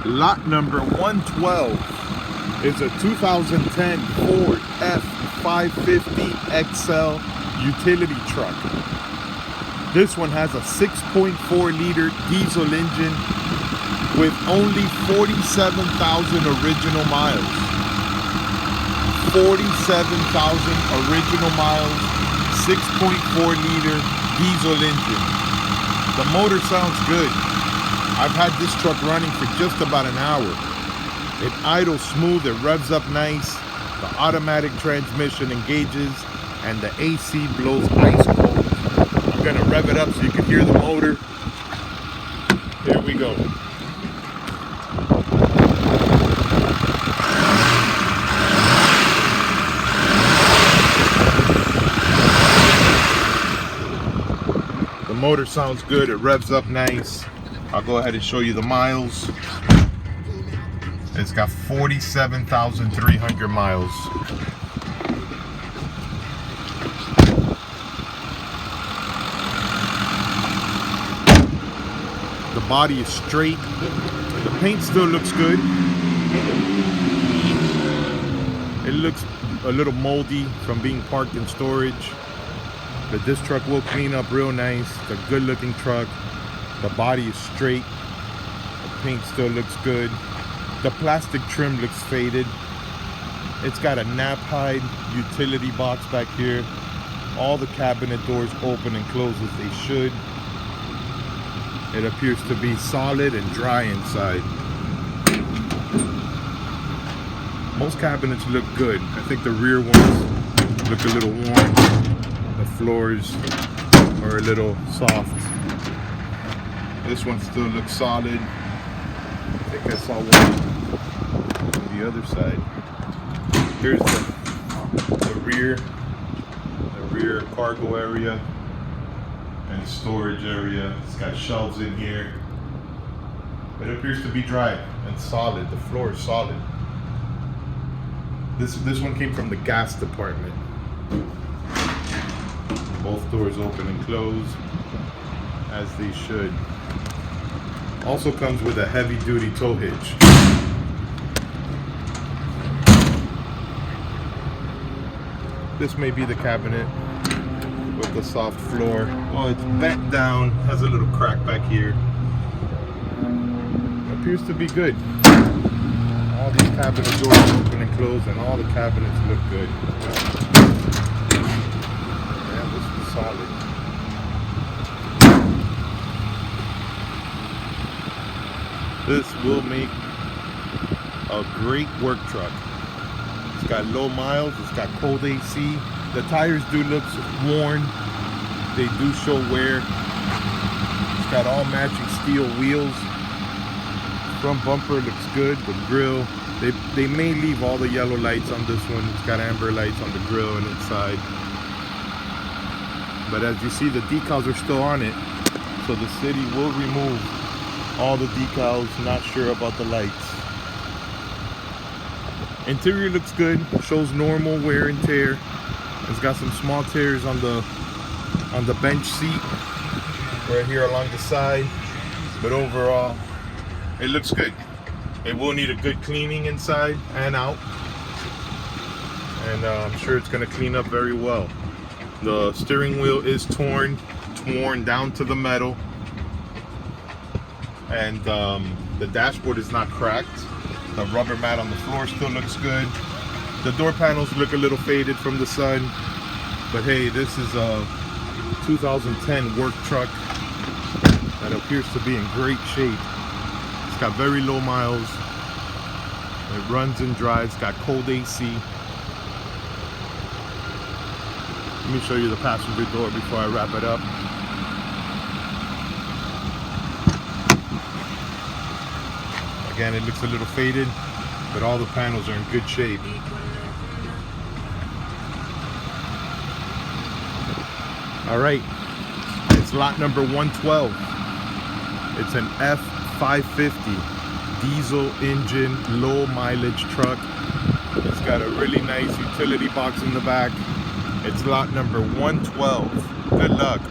Lot number 112 is a 2010 Ford F-550 XL utility truck. This one has a 6.4 liter diesel engine with only 47,000 original miles. 47,000 original miles, 6.4 liter diesel engine. The motor sounds good. I've had this truck running for just about an hour. It idles smooth, it revs up nice, the automatic transmission engages, and the AC blows ice cold. I'm gonna rev it up so you can hear the motor. Here we go. The motor sounds good, it revs up nice. I'll go ahead and show you the miles. It's got 47,300 miles. The body is straight. The paint still looks good. It looks a little moldy from being parked in storage, but this truck will clean up real nice. It's a good looking truck. The body is straight. The paint still looks good. The plastic trim looks faded. It's got a nap hide utility box back here. All the cabinet doors open and close as they should. It appears to be solid and dry inside. Most cabinets look good. I think the rear ones look a little worn. The floors are a little soft. This one still looks solid. I think I saw one on the other side. Here's the rear cargo area and storage area. It's got shelves in here. It appears to be dry and solid. The floor is solid. This one came from the gas department. Both doors open and close as they should. Also comes with a heavy duty tow hitch. This may be the cabinet with the soft floor. Oh, it's bent down, has a little crack back here. Appears to be good. All these cabinet doors open and close, and all the cabinets look good. Yeah, this is solid. This will make a great work truck. It's got low miles, it's got cold AC. The tires do look worn. They do show wear. It's got all matching steel wheels. Front bumper looks good. The grill, they may leave all the yellow lights on this one. It's got amber lights on the grill and inside. But as you see, the decals are still on it. So the city will remove all the decals. Not sure about the lights. Interior looks good, shows normal wear and tear. It's got some small tears on the bench seat right here along the side, but overall it looks good. It will need a good cleaning inside and out, and I'm sure it's going to clean up very well. The steering wheel is worn down to the metal, and the dashboard is not cracked. The rubber mat on the floor still looks good. The door panels look a little faded from the sun, but hey, this is a 2010 work truck that appears to be in great shape. It's got very low miles. It runs and drives, got cold AC. Let me show you the passenger door before I wrap it up. Again, it looks a little faded, but all the panels are in good shape. All right, it's lot number 112. It's an F-550 diesel engine, low mileage truck. It's got a really nice utility box in the back. It's lot number 112. Good luck.